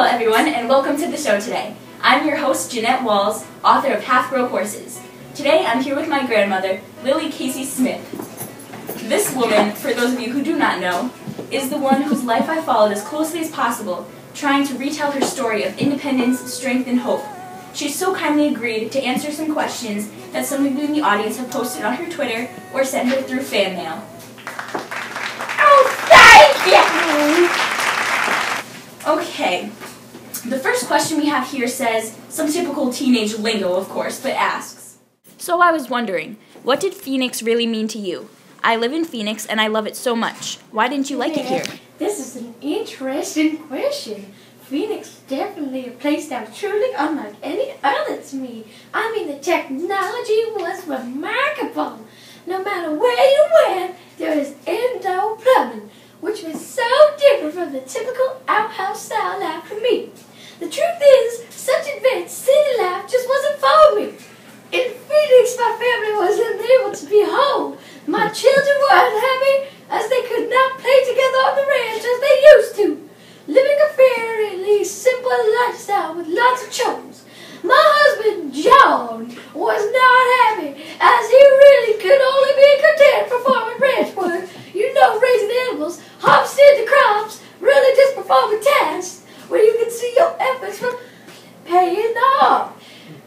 everyone, and welcome to the show today. I'm your host, Jeanette Walls, author of Half-Broke Horses. Today, I'm here with my grandmother, Lily Casey Smith. This woman, for those of you who do not know, is the one whose life I followed as closely as possible, trying to retell her story of independence, strength, and hope. She so kindly agreed to answer some questions that some of you in the audience have posted on her Twitter or sent her through fan mail. Oh, thank you! Okay, the first question we have here says, some typical teenage lingo, of course, but asks, so I was wondering, what did Phoenix really mean to you? I live in Phoenix and I love it so much. Why didn't you like it here? This is an interesting question. Phoenix is definitely a place that was truly unlike any other to me. I mean, the technology was remarkable. No matter where you went, there was indoor plumbing, which was so different from the typical outhouse style life for me. The truth is, such advanced city life just wasn't for me. In Phoenix, my family wasn't able to be home. My children were unhappy as they could not play together on the ranch as they used to. Living a fairly simple lifestyle with lots of chores. My husband, John, was not happy as he really could only be content performing ranch work. You know, raising animals, harvesting the crops, really just performing tasks where you can see your efforts from paying off.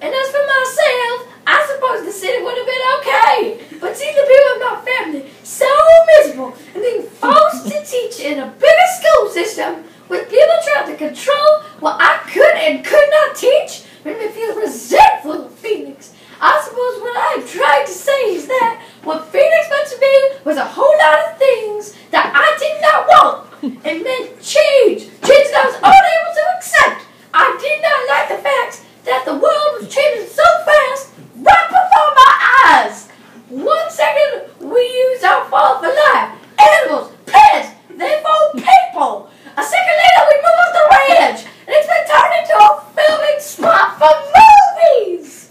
And as for myself, I suppose the city would have been okay. But seeing the people of my family so miserable and being forced to teach in a bigger school system with people trying to control what I could and could not teach made me feel resentful of Phoenix. I suppose what I'm trying to say is that what Phoenix meant to me was a whole lot of things that I did not want. It meant change that I was unable to accept. I did not like the fact that the world was changing so fast right before my eyes. 1 second we use our fall for life, animals, plants, they fall people. A second later we move off the ranch and it's been turned into a filming spot for movies.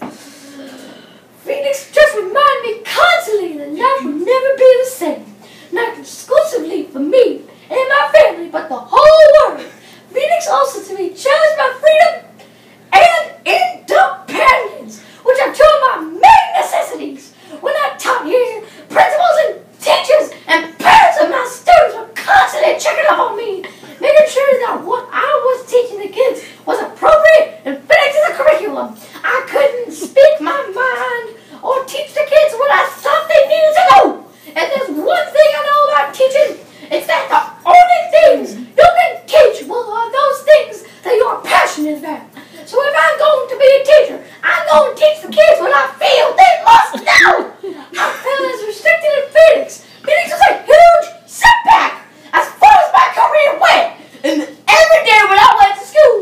Phoenix just reminded me constantly that life would never be the same. Not exclusively for me and my family, but the whole world. Phoenix also to me challenged my freedom and independence, which are two of my main necessities. When I taught here, principals and teachers and parents of my students were constantly checking up on me, making sure that what I was teaching the kids was appropriate and fitting to the curriculum. I couldn't speak my mind or teach the kids what I thought they needed to know. And there's one thing I know about teaching, it's that the only things you can teach are those things that you are passionate about. So if I'm going to be a teacher, I'm going to teach the kids what I feel they must know. I felt as restricted in Phoenix. Phoenix was a huge setback as far as my career went. And every day when I went to school,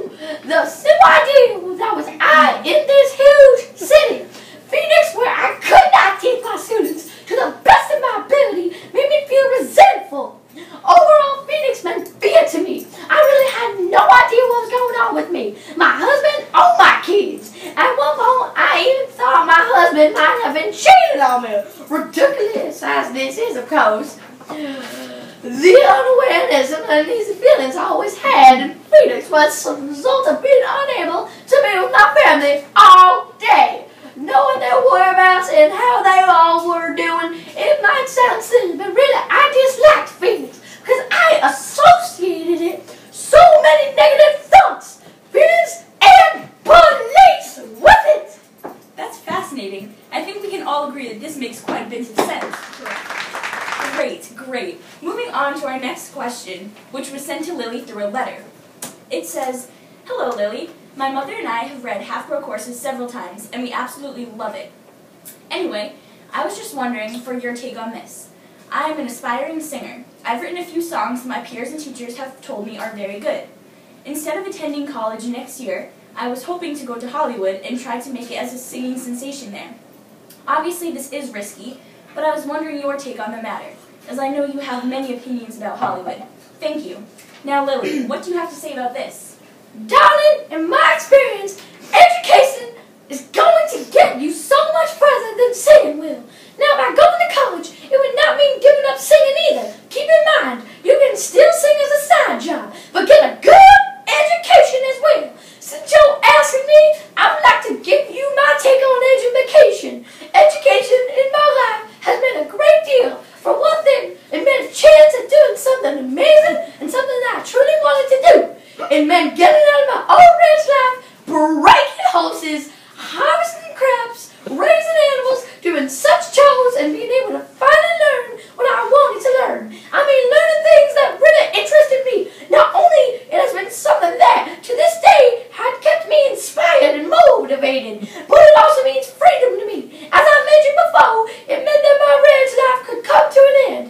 the simple idea was that was I in this huge city. Phoenix, where I could not teach my students to the best of my ability, made me feel resentful. Overall, Phoenix meant fear to me. I really had no idea what was going on with me, my husband, or my kids. At one point, I even thought my husband might have been cheating on me. Ridiculous as this is, of course. The unawareness and uneasy feelings I always had in Phoenix was a result of being unable to be with my family all day. Knowing their whereabouts and how they all were doing, it might sound silly, but really I disliked Phoenix because I associated it so many negative thoughts, feelings, and beliefs with it. That's fascinating. I think we can all agree that this makes quite a bit of sense. Great. Moving on to our next question, which was sent to Lily through a letter. It says, hello Lily. My mother and I have read Half-Broke Horses several times, and we absolutely love it. Anyway, I was just wondering for your take on this. I am an aspiring singer. I've written a few songs that my peers and teachers have told me are very good. Instead of attending college next year, I was hoping to go to Hollywood and try to make it as a singing sensation there. Obviously, this is risky, but I was wondering your take on the matter, as I know you have many opinions about Hollywood. Thank you. Now, Lily, what do you have to say about this? Darling, in my experience, education is going to get you so much further than singing will. Now, by going to college, it would not mean giving up singing either. Keep in mind, you can still sing as a side job, but get a good education as well. meant getting out of my own ranch life, breaking horses, harvesting crops, raising animals, doing such chores, and being able to finally learn what I wanted to learn. I mean, learning things that really interested me. Not only it has been something that, to this day, had kept me inspired and motivated, but it also means freedom to me. As I mentioned before, it meant that my ranch life could come to an end.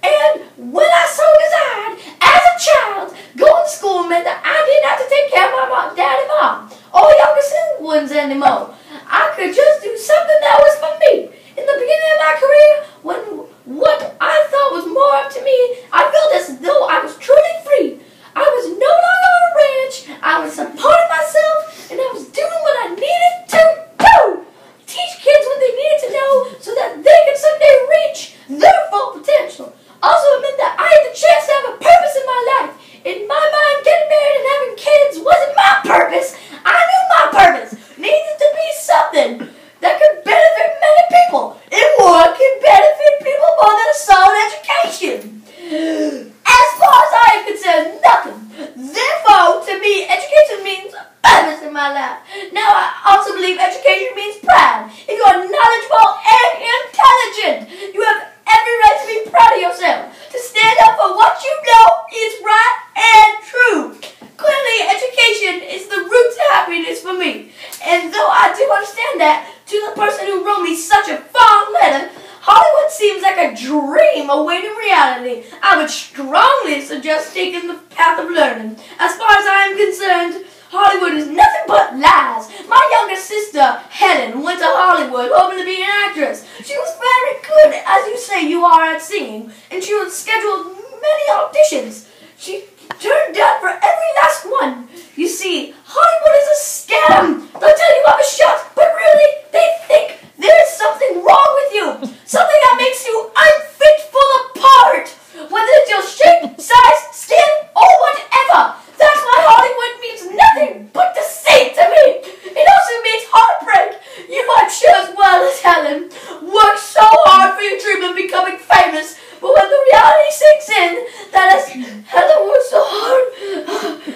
And when I so desired, as a child, going to school meant that I didn't have to take care of my dad and mom, or younger siblings anymore. I could just do something that was for me. In the beginning of my career, when what I thought was more up to me, I felt as though I was truly free. I was no longer on a ranch, I was supporting myself, and I was doing what I needed to do. Teach kids what they needed to know so that they could someday reach their full potential. Also, it meant that I had the chance to have a purpose in my life. In my mind, getting married and having kids wasn't my purpose. I knew my purpose needed to be something that could benefit many people. And what can benefit people more than a solid education? As far as I am concerned, nothing. Therefore, to me, education means purpose in my life. Now, I also believe education means pride. If you are knowledgeable and intelligent, you have every right to be proud of yourself, to stand up for what you know is right and true. Clearly, education is the root to happiness for me. And though I do understand that, to the person who wrote me such a fond letter, Hollywood seems like a dream awaiting reality. I would strongly suggest taking the path of learning. As far as I am concerned, Hollywood is nothing but lies. My younger sister, Helen, went to Hollywood hoping to be an actress. She was very good, as you say you are, at singing, and she was scheduled many auditions. She turned down for every last one. You see, Hollywood is a scam. They'll tell you I'm a shot, but really, they think there is something wrong with you. Something that makes you unfit for the part. Whether it's your shape, size, skin, or whatever. That's why Hollywood means nothing but deceit to me. It also means heartbreak. You, I'm sure as well as Helen, worked so hard for your dream of becoming famous, but when the reality sinks in, that as Helen worked so hard,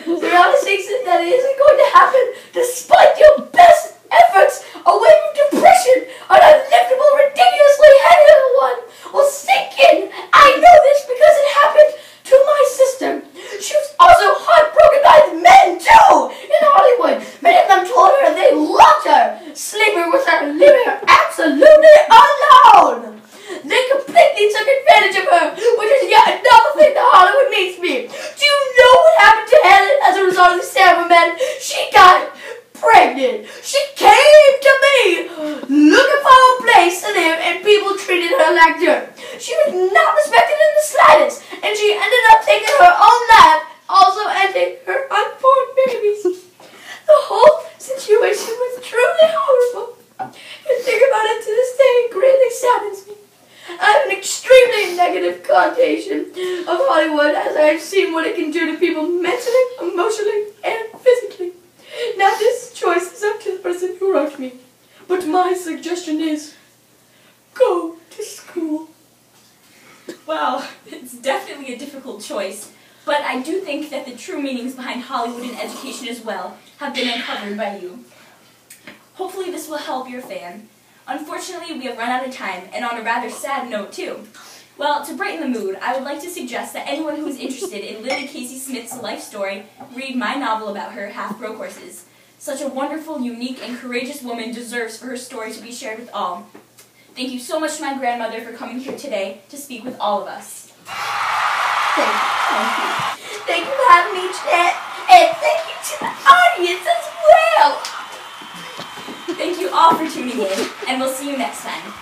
the reality sinks in that it isn't going to happen despite your best efforts. A wave of depression, an unliftable, ridiculously heavy one, will sink in. I know this because it happened to my sister. She was also heartbroken by men too in Hollywood. Many of them told her they loved her, sleeping with her, leaving her absolutely alone. They completely took advantage of her, which is yet another thing that Hollywood makes me. Do you know what happened to Helen as a result of the ceremony? She got pregnant. She came to me looking for a place to live, and people treated her like dirt. She was not respected in the slightest, and she ended up taking her own life, also ending her unborn babies. The whole situation was truly horrible. And think about it to this day, it greatly saddens me. I have an extremely negative connotation of Hollywood, as I have seen what it can do to people mentally, emotionally, and physically. Now this choice is up to the person who wrote me, but my suggestion is, go to school. Well, it's definitely a difficult choice, but I do think that the true meanings behind Hollywood and education as well have been uncovered by you. Hopefully this will help your fan. Unfortunately, we have run out of time, and on a rather sad note too. Well, to brighten the mood, I would like to suggest that anyone who is interested in Lily Casey Smith's life story read my novel about her, Half Broke Horses. Such a wonderful, unique, and courageous woman deserves for her story to be shared with all. Thank you so much to my grandmother for coming here today to speak with all of us. Thank you. Thank you for having me, Jeanette, and thank you to the audience as well. Thank you all for tuning in, and we'll see you next time.